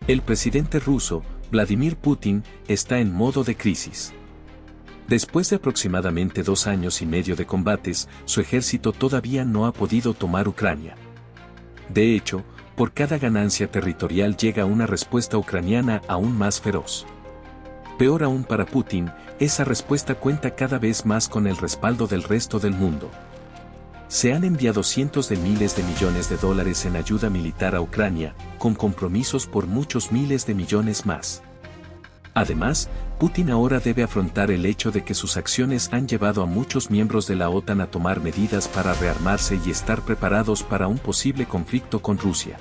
El presidente ruso, Vladimir Putin, está en modo de crisis. Después de aproximadamente 2 años y medio de combates, su ejército todavía no ha podido tomar Ucrania. De hecho, por cada ganancia territorial llega una respuesta ucraniana aún más feroz. Peor aún para Putin, esa respuesta cuenta cada vez más con el respaldo del resto del mundo. Se han enviado cientos de miles de millones de dólares en ayuda militar a Ucrania, con compromisos por muchos miles de millones más. Además, Putin ahora debe afrontar el hecho de que sus acciones han llevado a muchos miembros de la OTAN a tomar medidas para rearmarse y estar preparados para un posible conflicto con Rusia.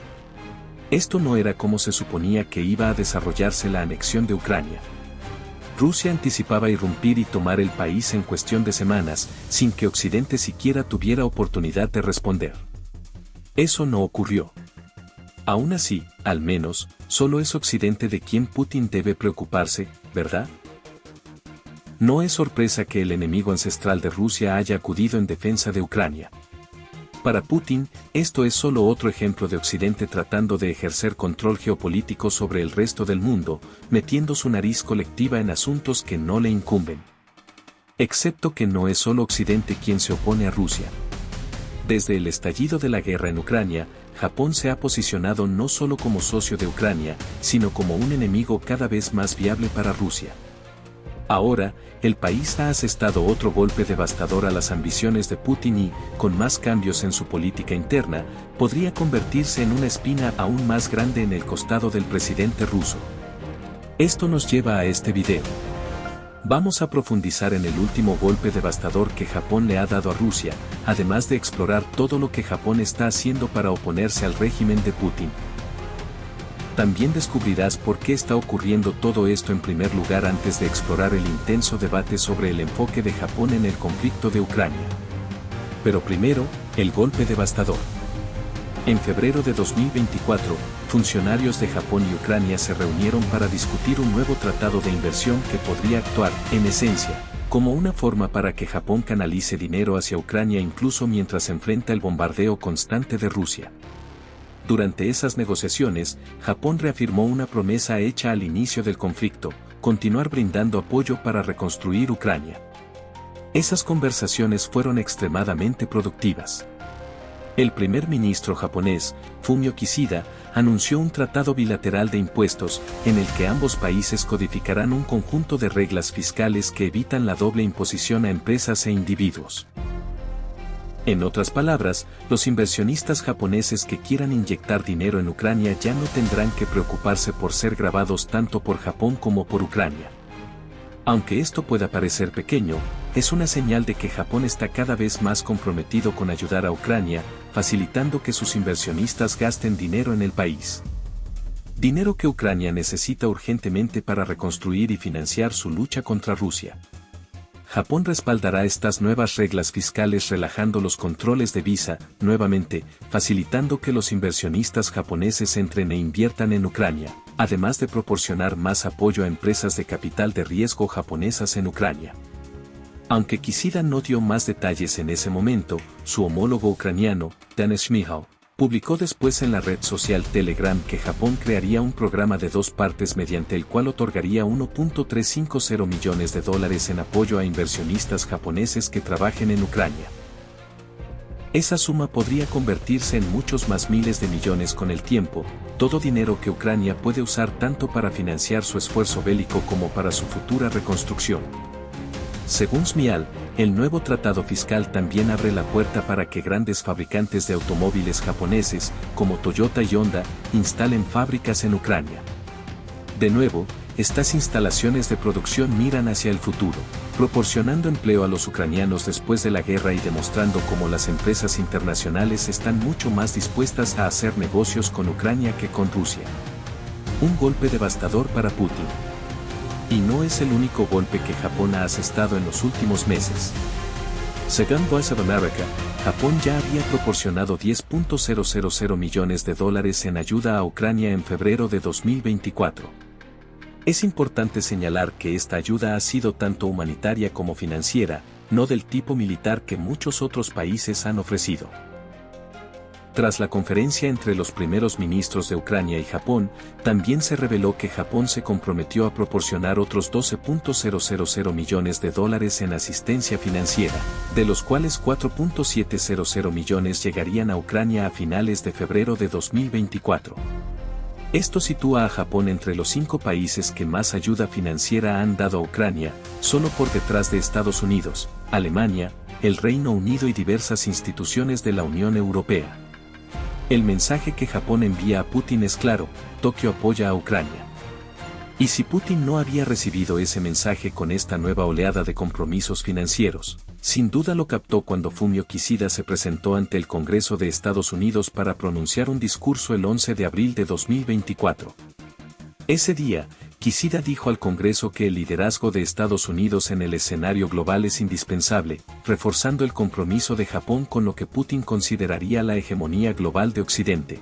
Esto no era como se suponía que iba a desarrollarse la anexión de Ucrania. Rusia anticipaba irrumpir y tomar el país en cuestión de semanas, sin que Occidente siquiera tuviera oportunidad de responder. Eso no ocurrió. Aún así, al menos, solo es Occidente de quien Putin debe preocuparse, ¿verdad? No es sorpresa que el enemigo ancestral de Rusia haya acudido en defensa de Ucrania. Para Putin, esto es solo otro ejemplo de Occidente tratando de ejercer control geopolítico sobre el resto del mundo, metiendo su nariz colectiva en asuntos que no le incumben. Excepto que no es solo Occidente quien se opone a Rusia. Desde el estallido de la guerra en Ucrania, Japón se ha posicionado no solo como socio de Ucrania, sino como un enemigo cada vez más viable para Rusia. Ahora, el país ha asestado otro golpe devastador a las ambiciones de Putin y, con más cambios en su política interna, podría convertirse en una espina aún más grande en el costado del presidente ruso. Esto nos lleva a este video. Vamos a profundizar en el último golpe devastador que Japón le ha dado a Rusia, además de explorar todo lo que Japón está haciendo para oponerse al régimen de Putin. También descubrirás por qué está ocurriendo todo esto en primer lugar antes de explorar el intenso debate sobre el enfoque de Japón en el conflicto de Ucrania. Pero primero, el golpe devastador. En febrero de 2024, funcionarios de Japón y Ucrania se reunieron para discutir un nuevo tratado de inversión que podría actuar, en esencia, como una forma para que Japón canalice dinero hacia Ucrania incluso mientras enfrenta el bombardeo constante de Rusia. Durante esas negociaciones, Japón reafirmó una promesa hecha al inicio del conflicto, continuar brindando apoyo para reconstruir Ucrania. Esas conversaciones fueron extremadamente productivas. El primer ministro japonés, Fumio Kishida, anunció un tratado bilateral de impuestos, en el que ambos países codificarán un conjunto de reglas fiscales que evitan la doble imposición a empresas e individuos. En otras palabras, los inversionistas japoneses que quieran inyectar dinero en Ucrania ya no tendrán que preocuparse por ser gravados tanto por Japón como por Ucrania. Aunque esto pueda parecer pequeño, es una señal de que Japón está cada vez más comprometido con ayudar a Ucrania, facilitando que sus inversionistas gasten dinero en el país. Dinero que Ucrania necesita urgentemente para reconstruir y financiar su lucha contra Rusia. Japón respaldará estas nuevas reglas fiscales relajando los controles de visa, nuevamente, facilitando que los inversionistas japoneses entren e inviertan en Ucrania, además de proporcionar más apoyo a empresas de capital de riesgo japonesas en Ucrania. Aunque Kishida no dio más detalles en ese momento, su homólogo ucraniano, Dan Shmyhal, publicó después en la red social Telegram que Japón crearía un programa de 2 partes mediante el cual otorgaría $1.350 millones en apoyo a inversionistas japoneses que trabajen en Ucrania. Esa suma podría convertirse en muchos más miles de millones con el tiempo, todo dinero que Ucrania puede usar tanto para financiar su esfuerzo bélico como para su futura reconstrucción. Según Shmyhal, el nuevo tratado fiscal también abre la puerta para que grandes fabricantes de automóviles japoneses, como Toyota y Honda, instalen fábricas en Ucrania. De nuevo, estas instalaciones de producción miran hacia el futuro, proporcionando empleo a los ucranianos después de la guerra y demostrando cómo las empresas internacionales están mucho más dispuestas a hacer negocios con Ucrania que con Rusia. Un golpe devastador para Putin. Y no es el único golpe que Japón ha asestado en los últimos meses. Según Voice of America, Japón ya había proporcionado $10.000 millones en ayuda a Ucrania en febrero de 2024. Es importante señalar que esta ayuda ha sido tanto humanitaria como financiera, no del tipo militar que muchos otros países han ofrecido. Tras la conferencia entre los primeros ministros de Ucrania y Japón, también se reveló que Japón se comprometió a proporcionar otros 12.000 millones de dólares en asistencia financiera, de los cuales 4.700 millones llegarían a Ucrania a finales de febrero de 2024. Esto sitúa a Japón entre los 5 países que más ayuda financiera han dado a Ucrania, solo por detrás de Estados Unidos, Alemania, el Reino Unido y diversas instituciones de la Unión Europea. El mensaje que Japón envía a Putin es claro: Tokio apoya a Ucrania. Y si Putin no había recibido ese mensaje con esta nueva oleada de compromisos financieros, sin duda lo captó cuando Fumio Kishida se presentó ante el Congreso de Estados Unidos para pronunciar un discurso el 11 de abril de 2024. Ese día, Kishida dijo al Congreso que el liderazgo de Estados Unidos en el escenario global es indispensable, reforzando el compromiso de Japón con lo que Putin consideraría la hegemonía global de Occidente.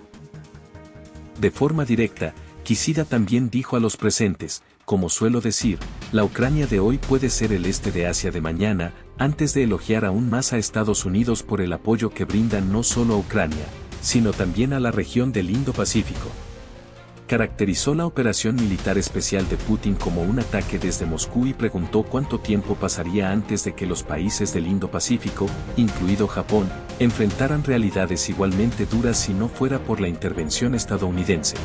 De forma directa, Kishida también dijo a los presentes: como suelo decir, la Ucrania de hoy puede ser el este de Asia de mañana, antes de elogiar aún más a Estados Unidos por el apoyo que brindan no solo a Ucrania, sino también a la región del Indo-Pacífico. Caracterizó la operación militar especial de Putin como un ataque desde Moscú y preguntó cuánto tiempo pasaría antes de que los países del Indo-Pacífico, incluido Japón, enfrentaran realidades igualmente duras si no fuera por la intervención estadounidense.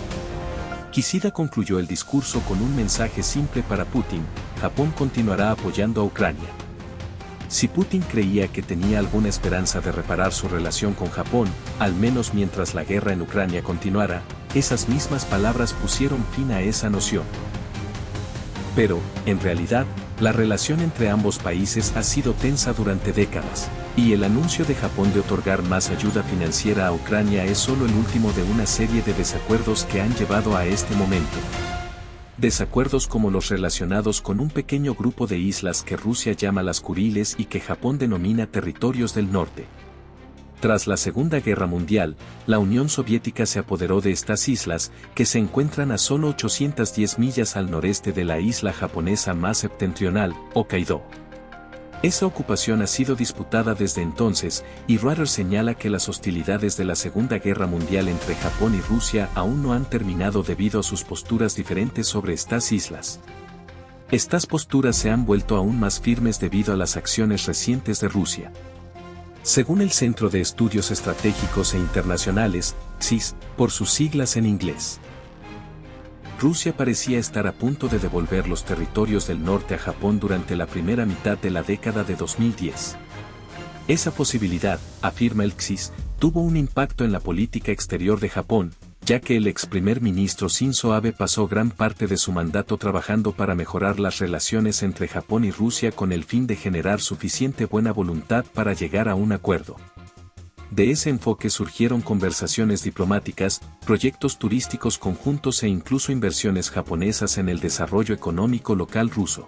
Kishida concluyó el discurso con un mensaje simple para Putin: Japón continuará apoyando a Ucrania. Si Putin creía que tenía alguna esperanza de reparar su relación con Japón, al menos mientras la guerra en Ucrania continuara, esas mismas palabras pusieron fin a esa noción. Pero, en realidad, la relación entre ambos países ha sido tensa durante décadas, y el anuncio de Japón de otorgar más ayuda financiera a Ucrania es solo el último de una serie de desacuerdos que han llevado a este momento. Desacuerdos como los relacionados con un pequeño grupo de islas que Rusia llama las Kuriles y que Japón denomina territorios del norte. Tras la Segunda Guerra Mundial, la Unión Soviética se apoderó de estas islas, que se encuentran a solo 810 millas al noreste de la isla japonesa más septentrional, Hokkaido. Esa ocupación ha sido disputada desde entonces, y Reuters señala que las hostilidades de la Segunda Guerra Mundial entre Japón y Rusia aún no han terminado debido a sus posturas diferentes sobre estas islas. Estas posturas se han vuelto aún más firmes debido a las acciones recientes de Rusia. Según el Centro de Estudios Estratégicos e Internacionales, CIS, por sus siglas en inglés, Rusia parecía estar a punto de devolver los territorios del norte a Japón durante la primera mitad de la década de 2010. Esa posibilidad, afirma el CSIS, tuvo un impacto en la política exterior de Japón, ya que el ex primer ministro Shinzo Abe pasó gran parte de su mandato trabajando para mejorar las relaciones entre Japón y Rusia con el fin de generar suficiente buena voluntad para llegar a un acuerdo. De ese enfoque surgieron conversaciones diplomáticas, proyectos turísticos conjuntos e incluso inversiones japonesas en el desarrollo económico local ruso.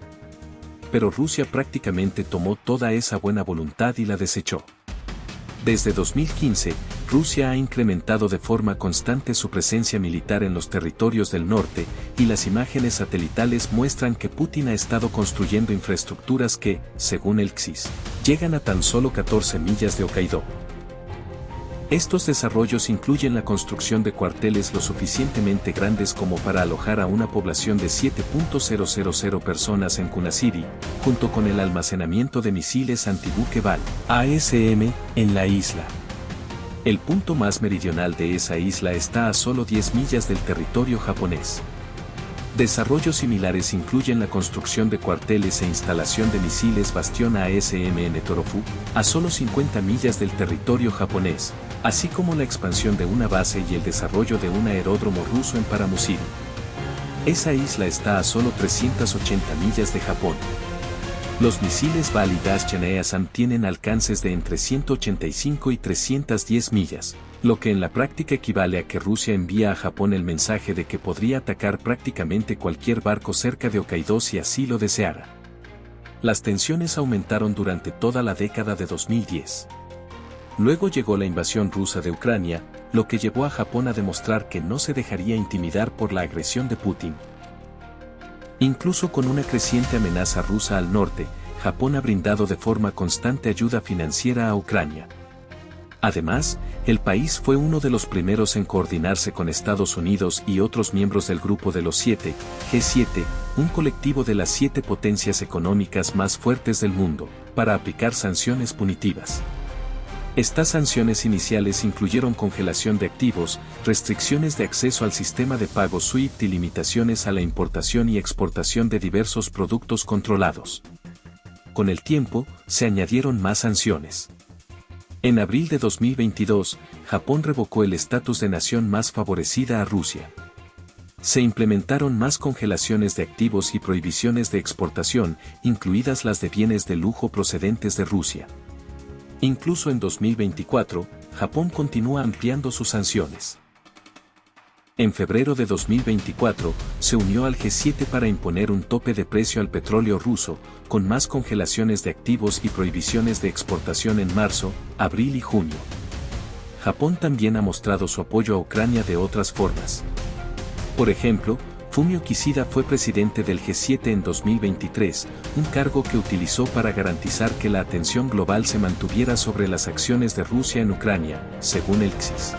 Pero Rusia prácticamente tomó toda esa buena voluntad y la desechó. Desde 2015, Rusia ha incrementado de forma constante su presencia militar en los territorios del norte, y las imágenes satelitales muestran que Putin ha estado construyendo infraestructuras que, según el CSIS, llegan a tan solo 14 millas de Hokkaido. Estos desarrollos incluyen la construcción de cuarteles lo suficientemente grandes como para alojar a una población de 7.000 personas en Kunashiri, junto con el almacenamiento de misiles antibuque BAL, ASM, en la isla. El punto más meridional de esa isla está a solo 10 millas del territorio japonés. Desarrollos similares incluyen la construcción de cuarteles e instalación de misiles Bastión ASM en Etorofu, a solo 50 millas del territorio japonés, así como la expansión de una base y el desarrollo de un aeródromo ruso en Paramusiri. Esa isla está a solo 380 millas de Japón. Los misiles BAL y Dash-Cheon tienen alcances de entre 185 y 310 millas, lo que en la práctica equivale a que Rusia envía a Japón el mensaje de que podría atacar prácticamente cualquier barco cerca de Hokkaido si así lo deseara. Las tensiones aumentaron durante toda la década de 2010. Luego llegó la invasión rusa de Ucrania, lo que llevó a Japón a demostrar que no se dejaría intimidar por la agresión de Putin. Incluso con una creciente amenaza rusa al norte, Japón ha brindado de forma constante ayuda financiera a Ucrania. Además, el país fue uno de los primeros en coordinarse con Estados Unidos y otros miembros del Grupo de los Siete, G7, un colectivo de las 7 potencias económicas más fuertes del mundo, para aplicar sanciones punitivas. Estas sanciones iniciales incluyeron congelación de activos, restricciones de acceso al sistema de pago SWIFT y limitaciones a la importación y exportación de diversos productos controlados. Con el tiempo, se añadieron más sanciones. En abril de 2022, Japón revocó el estatus de nación más favorecida a Rusia. Se implementaron más congelaciones de activos y prohibiciones de exportación, incluidas las de bienes de lujo procedentes de Rusia. Incluso en 2024, Japón continúa ampliando sus sanciones. En febrero de 2024, se unió al G7 para imponer un tope de precio al petróleo ruso, con más congelaciones de activos y prohibiciones de exportación en marzo, abril y junio. Japón también ha mostrado su apoyo a Ucrania de otras formas. Por ejemplo, Fumio Kishida fue presidente del G7 en 2023, un cargo que utilizó para garantizar que la atención global se mantuviera sobre las acciones de Rusia en Ucrania, según el CSIS.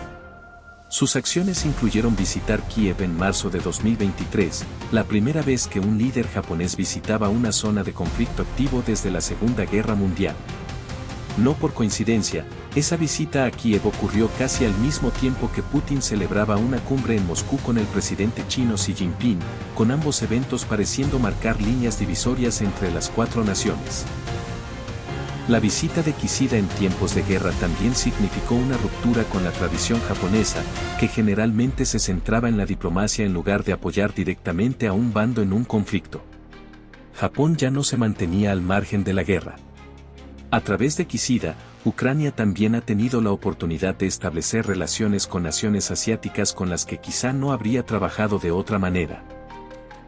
Sus acciones incluyeron visitar Kiev en marzo de 2023, la primera vez que un líder japonés visitaba una zona de conflicto activo desde la Segunda Guerra Mundial. No por coincidencia, esa visita a Kiev ocurrió casi al mismo tiempo que Putin celebraba una cumbre en Moscú con el presidente chino Xi Jinping, con ambos eventos pareciendo marcar líneas divisorias entre las 4 naciones. La visita de Kishida en tiempos de guerra también significó una ruptura con la tradición japonesa, que generalmente se centraba en la diplomacia en lugar de apoyar directamente a un bando en un conflicto. Japón ya no se mantenía al margen de la guerra. A través de Kishida, Ucrania también ha tenido la oportunidad de establecer relaciones con naciones asiáticas con las que quizá no habría trabajado de otra manera.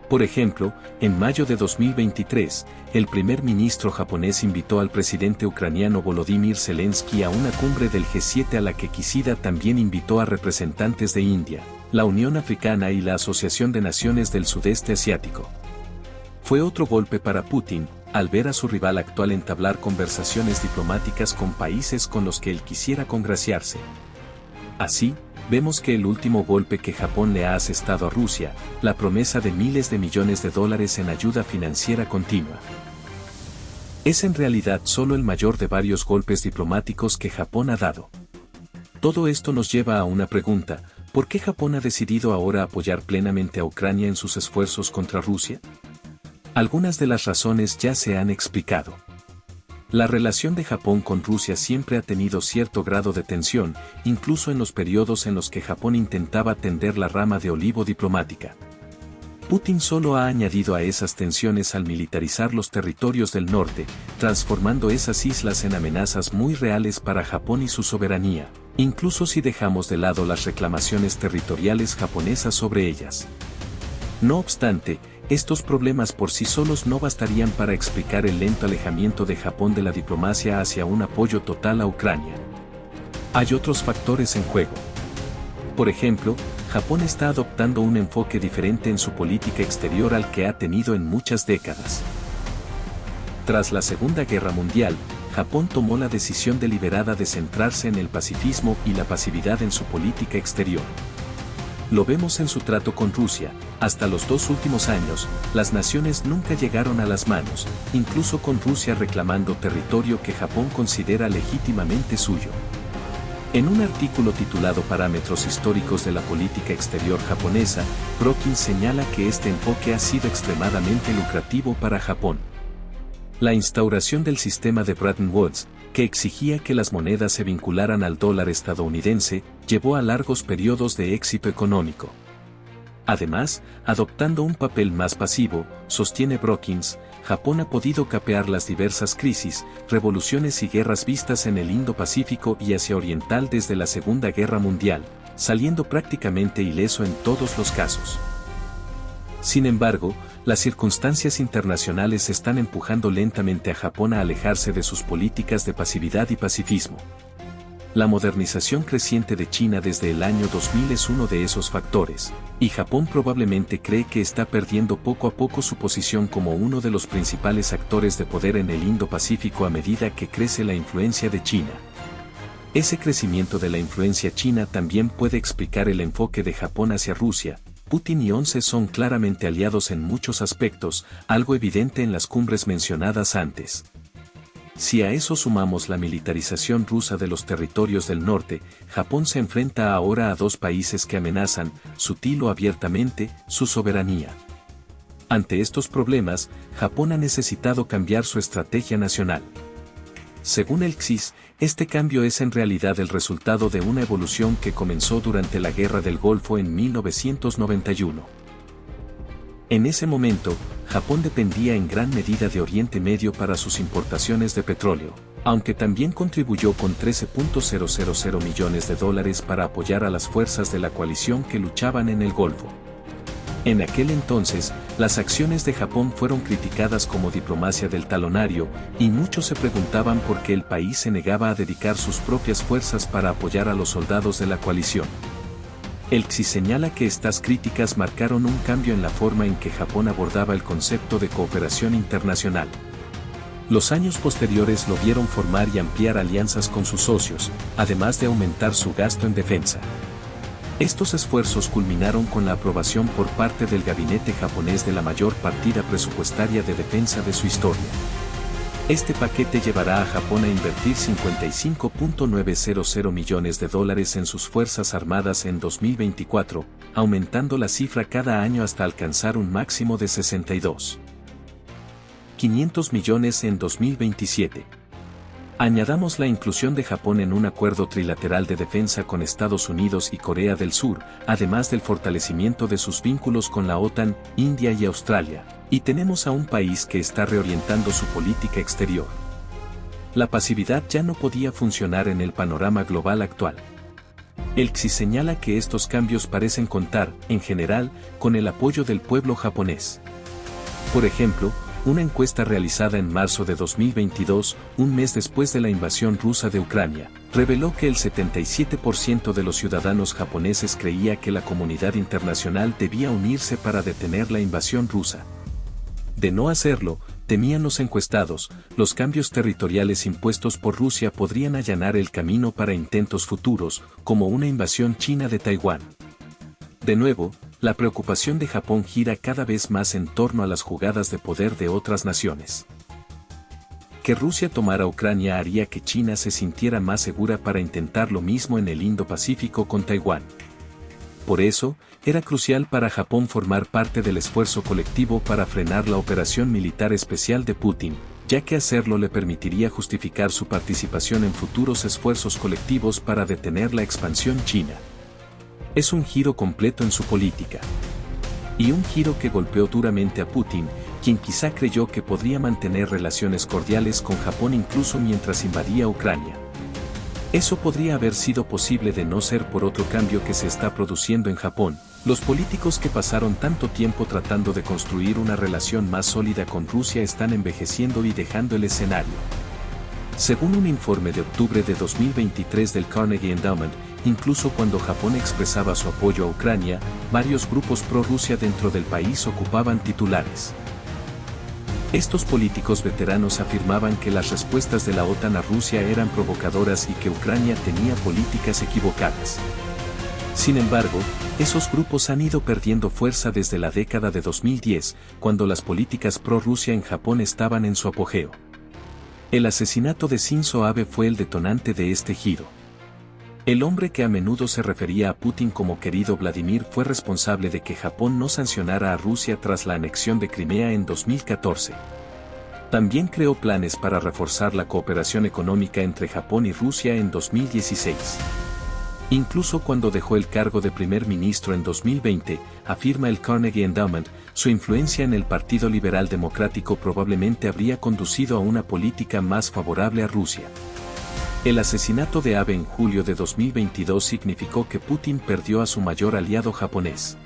Por ejemplo, en mayo de 2023, el primer ministro japonés invitó al presidente ucraniano Volodymyr Zelensky a una cumbre del G7 a la que Kishida también invitó a representantes de India, la Unión Africana y la Asociación de Naciones del Sudeste Asiático. Fue otro golpe para Putin, al ver a su rival actual entablar conversaciones diplomáticas con países con los que él quisiera congraciarse. Así, vemos que el último golpe que Japón le ha asestado a Rusia, la promesa de miles de millones de dólares en ayuda financiera continua, es en realidad solo el mayor de varios golpes diplomáticos que Japón ha dado. Todo esto nos lleva a una pregunta: ¿por qué Japón ha decidido ahora apoyar plenamente a Ucrania en sus esfuerzos contra Rusia? Algunas de las razones ya se han explicado. La relación de Japón con Rusia siempre ha tenido cierto grado de tensión, incluso en los periodos en los que Japón intentaba tender la rama de olivo diplomática. Putin solo ha añadido a esas tensiones al militarizar los territorios del norte, transformando esas islas en amenazas muy reales para Japón y su soberanía, incluso si dejamos de lado las reclamaciones territoriales japonesas sobre ellas. No obstante, estos problemas por sí solos no bastarían para explicar el lento alejamiento de Japón de la diplomacia hacia un apoyo total a Ucrania. Hay otros factores en juego. Por ejemplo, Japón está adoptando un enfoque diferente en su política exterior al que ha tenido en muchas décadas. Tras la Segunda Guerra Mundial, Japón tomó la decisión deliberada de centrarse en el pacifismo y la pasividad en su política exterior. Lo vemos en su trato con Rusia. Hasta los 2 últimos años, las naciones nunca llegaron a las manos, incluso con Rusia reclamando territorio que Japón considera legítimamente suyo. En un artículo titulado Parámetros históricos de la política exterior japonesa, Brookings señala que este enfoque ha sido extremadamente lucrativo para Japón. La instauración del sistema de Bretton Woods, que exigía que las monedas se vincularan al dólar estadounidense, llevó a largos periodos de éxito económico. Además, adoptando un papel más pasivo, sostiene Brookings, Japón ha podido capear las diversas crisis, revoluciones y guerras vistas en el Indo-Pacífico y Asia Oriental desde la Segunda Guerra Mundial, saliendo prácticamente ileso en todos los casos. Sin embargo, las circunstancias internacionales están empujando lentamente a Japón a alejarse de sus políticas de pasividad y pacifismo. La modernización creciente de China desde el año 2000 es uno de esos factores, y Japón probablemente cree que está perdiendo poco a poco su posición como uno de los principales actores de poder en el Indo-Pacífico a medida que crece la influencia de China. Ese crecimiento de la influencia china también puede explicar el enfoque de Japón hacia Rusia. Putin y ONCE son claramente aliados en muchos aspectos, algo evidente en las cumbres mencionadas antes. Si a eso sumamos la militarización rusa de los territorios del norte, Japón se enfrenta ahora a dos países que amenazan, sutil o abiertamente, su soberanía. Ante estos problemas, Japón ha necesitado cambiar su estrategia nacional. Según el CSIS, este cambio es en realidad el resultado de una evolución que comenzó durante la Guerra del Golfo en 1991. En ese momento, Japón dependía en gran medida de Oriente Medio para sus importaciones de petróleo, aunque también contribuyó con $13.000 millones para apoyar a las fuerzas de la coalición que luchaban en el Golfo. En aquel entonces, las acciones de Japón fueron criticadas como diplomacia del talonario, y muchos se preguntaban por qué el país se negaba a dedicar sus propias fuerzas para apoyar a los soldados de la coalición. El CSIS señala que estas críticas marcaron un cambio en la forma en que Japón abordaba el concepto de cooperación internacional. Los años posteriores lo vieron formar y ampliar alianzas con sus socios, además de aumentar su gasto en defensa. Estos esfuerzos culminaron con la aprobación por parte del gabinete japonés de la mayor partida presupuestaria de defensa de su historia. Este paquete llevará a Japón a invertir $55.900 millones en sus fuerzas armadas en 2024, aumentando la cifra cada año hasta alcanzar un máximo de $62.500 millones en 2027. Añadamos la inclusión de Japón en un acuerdo trilateral de defensa con Estados Unidos y Corea del Sur, además del fortalecimiento de sus vínculos con la OTAN, India y Australia, y tenemos a un país que está reorientando su política exterior. La pasividad ya no podía funcionar en el panorama global actual. El CSIS señala que estos cambios parecen contar, en general, con el apoyo del pueblo japonés. Por ejemplo, una encuesta realizada en marzo de 2022, un mes después de la invasión rusa de Ucrania, reveló que el 77% de los ciudadanos japoneses creía que la comunidad internacional debía unirse para detener la invasión rusa. De no hacerlo, temían los encuestados, los cambios territoriales impuestos por Rusia podrían allanar el camino para intentos futuros, como una invasión china de Taiwán. De nuevo, la preocupación de Japón gira cada vez más en torno a las jugadas de poder de otras naciones. Que Rusia tomara Ucrania haría que China se sintiera más segura para intentar lo mismo en el Indo-Pacífico con Taiwán. Por eso, era crucial para Japón formar parte del esfuerzo colectivo para frenar la operación militar especial de Putin, ya que hacerlo le permitiría justificar su participación en futuros esfuerzos colectivos para detener la expansión china. Es un giro completo en su política. Y un giro que golpeó duramente a Putin, quien quizá creyó que podría mantener relaciones cordiales con Japón incluso mientras invadía Ucrania. Eso podría haber sido posible de no ser por otro cambio que se está produciendo en Japón. Los políticos que pasaron tanto tiempo tratando de construir una relación más sólida con Rusia están envejeciendo y dejando el escenario. Según un informe de octubre de 2023 del Carnegie Endowment, incluso cuando Japón expresaba su apoyo a Ucrania, varios grupos pro-Rusia dentro del país ocupaban titulares. Estos políticos veteranos afirmaban que las respuestas de la OTAN a Rusia eran provocadoras y que Ucrania tenía políticas equivocadas. Sin embargo, esos grupos han ido perdiendo fuerza desde la década de 2010, cuando las políticas pro-Rusia en Japón estaban en su apogeo. El asesinato de Shinzo Abe fue el detonante de este giro. El hombre que a menudo se refería a Putin como querido Vladimir fue responsable de que Japón no sancionara a Rusia tras la anexión de Crimea en 2014. También creó planes para reforzar la cooperación económica entre Japón y Rusia en 2016. Incluso cuando dejó el cargo de primer ministro en 2020, afirma el Carnegie Endowment, su influencia en el Partido Liberal Democrático probablemente habría conducido a una política más favorable a Rusia. El asesinato de Abe en julio de 2022 significó que Putin perdió a su mayor aliado japonés.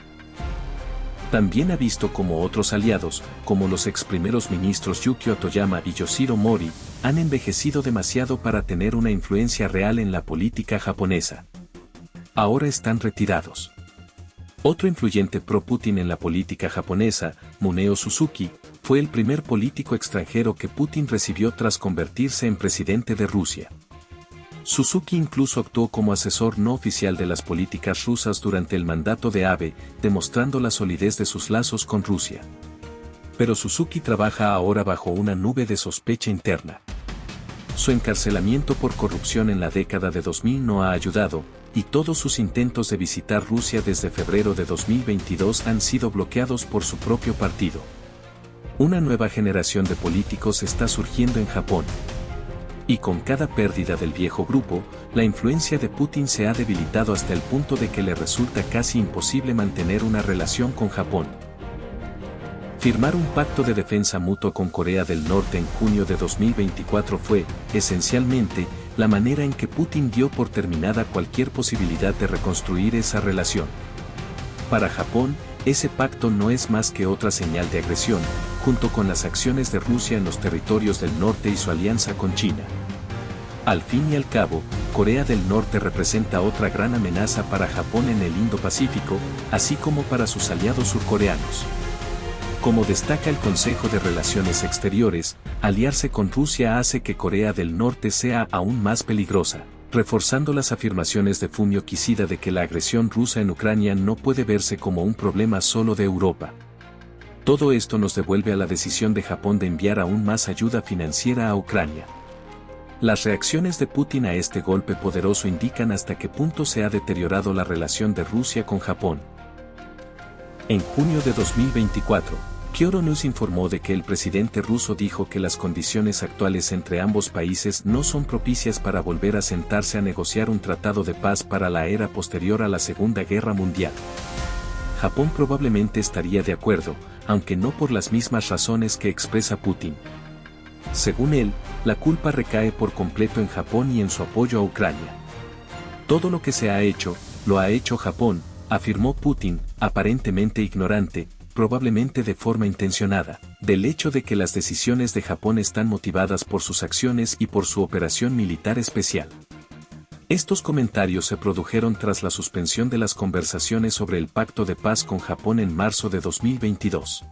También ha visto como otros aliados, como los ex primeros ministros Yukio Toyama y Yoshiro Mori, han envejecido demasiado para tener una influencia real en la política japonesa. Ahora están retirados. Otro influyente pro-Putin en la política japonesa, Muneo Suzuki, fue el primer político extranjero que Putin recibió tras convertirse en presidente de Rusia. Suzuki incluso actuó como asesor no oficial de las políticas rusas durante el mandato de Abe, demostrando la solidez de sus lazos con Rusia. Pero Suzuki trabaja ahora bajo una nube de sospecha interna. Su encarcelamiento por corrupción en la década de 2000 no ha ayudado, y todos sus intentos de visitar Rusia desde febrero de 2022 han sido bloqueados por su propio partido. Una nueva generación de políticos está surgiendo en Japón. Y con cada pérdida del viejo grupo, la influencia de Putin se ha debilitado hasta el punto de que le resulta casi imposible mantener una relación con Japón. Firmar un pacto de defensa mutuo con Corea del Norte en junio de 2024 fue, esencialmente, la manera en que Putin dio por terminada cualquier posibilidad de reconstruir esa relación. Para Japón, ese pacto no es más que otra señal de agresión, junto con las acciones de Rusia en los territorios del norte y su alianza con China. Al fin y al cabo, Corea del Norte representa otra gran amenaza para Japón en el Indo-Pacífico, así como para sus aliados surcoreanos. Como destaca el Consejo de Relaciones Exteriores, aliarse con Rusia hace que Corea del Norte sea aún más peligrosa, reforzando las afirmaciones de Fumio Kishida de que la agresión rusa en Ucrania no puede verse como un problema solo de Europa. Todo esto nos devuelve a la decisión de Japón de enviar aún más ayuda financiera a Ucrania. Las reacciones de Putin a este golpe poderoso indican hasta qué punto se ha deteriorado la relación de Rusia con Japón. En junio de 2024, Kyodo News informó de que el presidente ruso dijo que las condiciones actuales entre ambos países no son propicias para volver a sentarse a negociar un tratado de paz para la era posterior a la Segunda Guerra Mundial. Japón probablemente estaría de acuerdo, aunque no por las mismas razones que expresa Putin. Según él, la culpa recae por completo en Japón y en su apoyo a Ucrania. Todo lo que se ha hecho, lo ha hecho Japón, afirmó Putin, aparentemente ignorante, probablemente de forma intencionada, del hecho de que las decisiones de Japón están motivadas por sus acciones y por su operación militar especial. Estos comentarios se produjeron tras la suspensión de las conversaciones sobre el pacto de paz con Japón en marzo de 2022.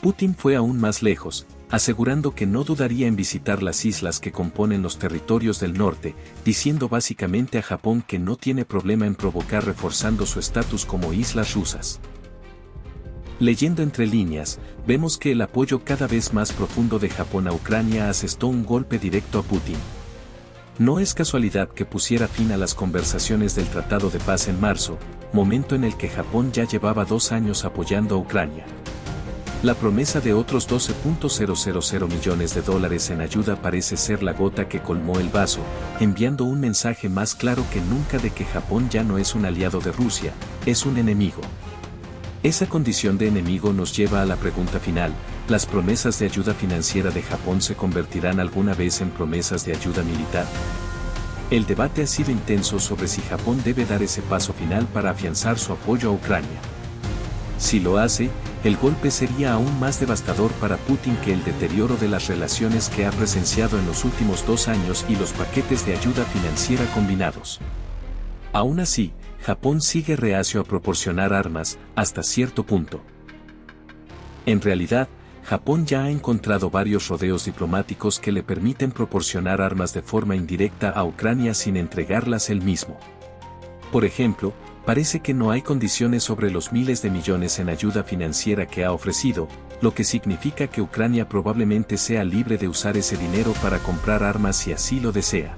Putin fue aún más lejos, asegurando que no dudaría en visitar las islas que componen los territorios del norte, diciendo básicamente a Japón que no tiene problema en provocar reforzando su estatus como islas rusas. Leyendo entre líneas, vemos que el apoyo cada vez más profundo de Japón a Ucrania asestó un golpe directo a Putin. No es casualidad que pusiera fin a las conversaciones del Tratado de Paz en marzo, momento en el que Japón ya llevaba 2 años apoyando a Ucrania. La promesa de otros $12.000 millones en ayuda parece ser la gota que colmó el vaso, enviando un mensaje más claro que nunca de que Japón ya no es un aliado de Rusia, es un enemigo. Esa condición de enemigo nos lleva a la pregunta final: ¿las promesas de ayuda financiera de Japón se convertirán alguna vez en promesas de ayuda militar? El debate ha sido intenso sobre si Japón debe dar ese paso final para afianzar su apoyo a Ucrania. Si lo hace, el golpe sería aún más devastador para Putin que el deterioro de las relaciones que ha presenciado en los últimos 2 años y los paquetes de ayuda financiera combinados. Aún así, Japón sigue reacio a proporcionar armas, hasta cierto punto. En realidad, Japón ya ha encontrado varios rodeos diplomáticos que le permiten proporcionar armas de forma indirecta a Ucrania sin entregarlas él mismo. Por ejemplo, parece que no hay condiciones sobre los miles de millones en ayuda financiera que ha ofrecido, lo que significa que Ucrania probablemente sea libre de usar ese dinero para comprar armas si así lo desea.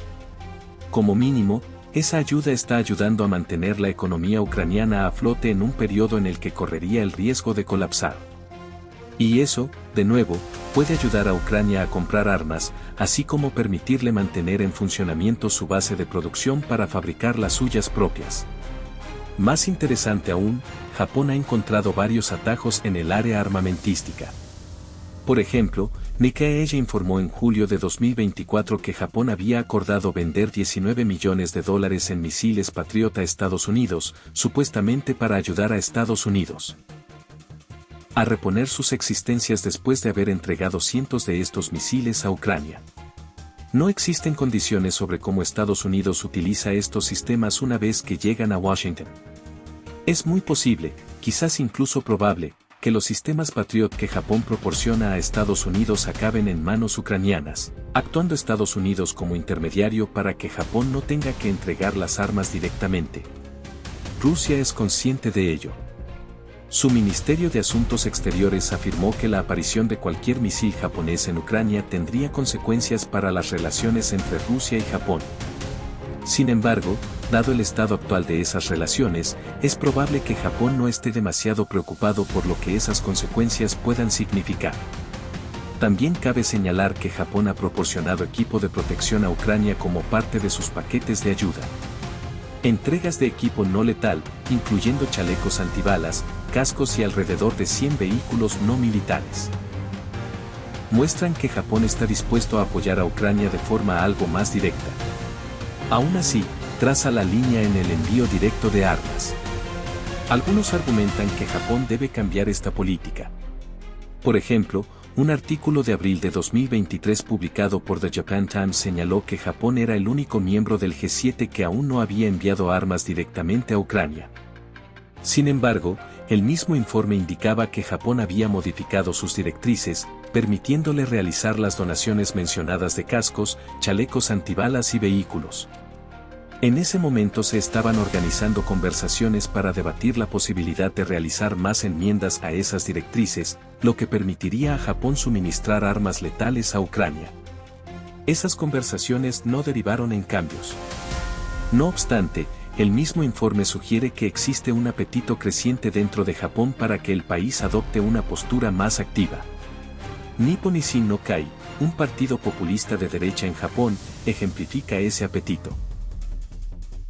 Como mínimo, esa ayuda está ayudando a mantener la economía ucraniana a flote en un periodo en el que correría el riesgo de colapsar. Y eso, de nuevo, puede ayudar a Ucrania a comprar armas, así como permitirle mantener en funcionamiento su base de producción para fabricar las suyas propias. Más interesante aún, Japón ha encontrado varios atajos en el área armamentística. Por ejemplo, Nikkei informó en julio de 2024 que Japón había acordado vender $19 millones en misiles Patriot a Estados Unidos, supuestamente para ayudar a Estados Unidos a reponer sus existencias después de haber entregado cientos de estos misiles a Ucrania. No existen condiciones sobre cómo Estados Unidos utiliza estos sistemas una vez que llegan a Washington. Es muy posible, quizás incluso probable, que los sistemas Patriot que Japón proporciona a Estados Unidos acaben en manos ucranianas, actuando Estados Unidos como intermediario para que Japón no tenga que entregar las armas directamente. Rusia es consciente de ello. Su Ministerio de Asuntos Exteriores afirmó que la aparición de cualquier misil japonés en Ucrania tendría consecuencias para las relaciones entre Rusia y Japón. Sin embargo, dado el estado actual de esas relaciones, es probable que Japón no esté demasiado preocupado por lo que esas consecuencias puedan significar. También cabe señalar que Japón ha proporcionado equipo de protección a Ucrania como parte de sus paquetes de ayuda. Entregas de equipo no letal, incluyendo chalecos antibalas, cascos y alrededor de 100 vehículos no militares, muestran que Japón está dispuesto a apoyar a Ucrania de forma algo más directa. Aún así, traza la línea en el envío directo de armas. Algunos argumentan que Japón debe cambiar esta política. Por ejemplo, un artículo de abril de 2023 publicado por The Japan Times señaló que Japón era el único miembro del G7 que aún no había enviado armas directamente a Ucrania. Sin embargo, el mismo informe indicaba que Japón había modificado sus directrices, permitiéndole realizar las donaciones mencionadas de cascos, chalecos antibalas y vehículos. En ese momento se estaban organizando conversaciones para debatir la posibilidad de realizar más enmiendas a esas directrices, lo que permitiría a Japón suministrar armas letales a Ucrania. Esas conversaciones no derivaron en cambios. No obstante, el mismo informe sugiere que existe un apetito creciente dentro de Japón para que el país adopte una postura más activa. Nippon Ishin no Kai, un partido populista de derecha en Japón, ejemplifica ese apetito.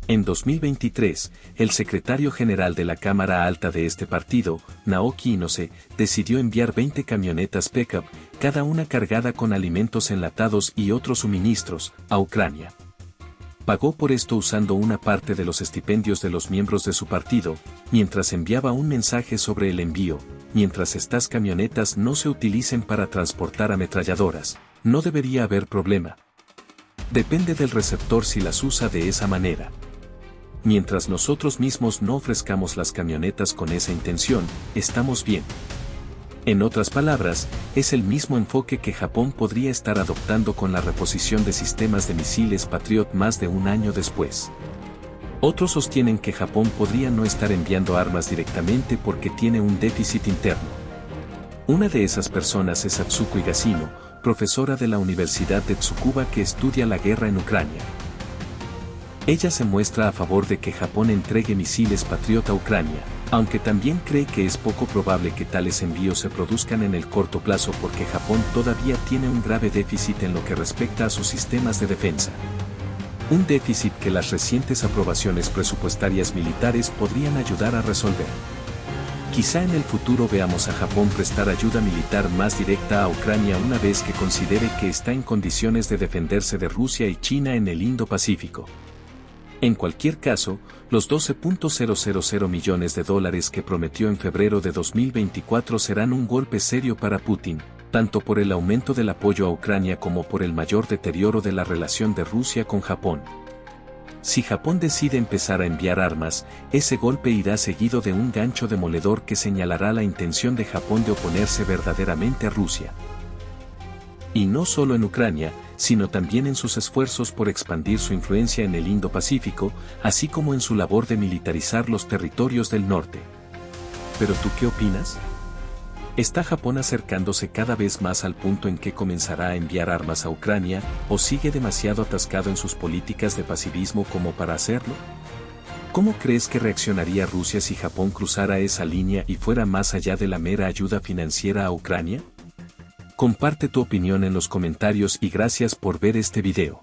En 2023, el secretario general de la Cámara Alta de este partido, Naoki Inose, decidió enviar 20 camionetas pickup, cada una cargada con alimentos enlatados y otros suministros, a Ucrania. Pagó por esto usando una parte de los estipendios de los miembros de su partido, mientras enviaba un mensaje sobre el envío: mientras estas camionetas no se utilicen para transportar ametralladoras, no debería haber problema. Depende del receptor si las usa de esa manera. Mientras nosotros mismos no ofrezcamos las camionetas con esa intención, estamos bien. En otras palabras, es el mismo enfoque que Japón podría estar adoptando con la reposición de sistemas de misiles Patriot más de un año después. Otros sostienen que Japón podría no estar enviando armas directamente porque tiene un déficit interno. Una de esas personas es Atsuko Higashino, profesora de la Universidad de Tsukuba que estudia la guerra en Ucrania. Ella se muestra a favor de que Japón entregue misiles Patriot a Ucrania, aunque también cree que es poco probable que tales envíos se produzcan en el corto plazo porque Japón todavía tiene un grave déficit en lo que respecta a sus sistemas de defensa. Un déficit que las recientes aprobaciones presupuestarias militares podrían ayudar a resolver. Quizá en el futuro veamos a Japón prestar ayuda militar más directa a Ucrania una vez que considere que está en condiciones de defenderse de Rusia y China en el Indo-Pacífico. En cualquier caso, los $12.000 millones que prometió en febrero de 2024 serán un golpe serio para Putin, tanto por el aumento del apoyo a Ucrania como por el mayor deterioro de la relación de Rusia con Japón. Si Japón decide empezar a enviar armas, ese golpe irá seguido de un gancho demoledor que señalará la intención de Japón de oponerse verdaderamente a Rusia. Y no solo en Ucrania, sino también en sus esfuerzos por expandir su influencia en el Indo-Pacífico, así como en su labor de militarizar los territorios del norte. ¿Pero tú qué opinas? ¿Está Japón acercándose cada vez más al punto en que comenzará a enviar armas a Ucrania, o sigue demasiado atascado en sus políticas de pacifismo como para hacerlo? ¿Cómo crees que reaccionaría Rusia si Japón cruzara esa línea y fuera más allá de la mera ayuda financiera a Ucrania? Comparte tu opinión en los comentarios y gracias por ver este video.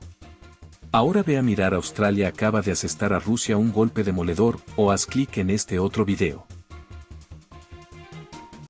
Ahora ve a mirar: Australia acaba de asestar a Rusia un golpe demoledor, o haz clic en este otro video.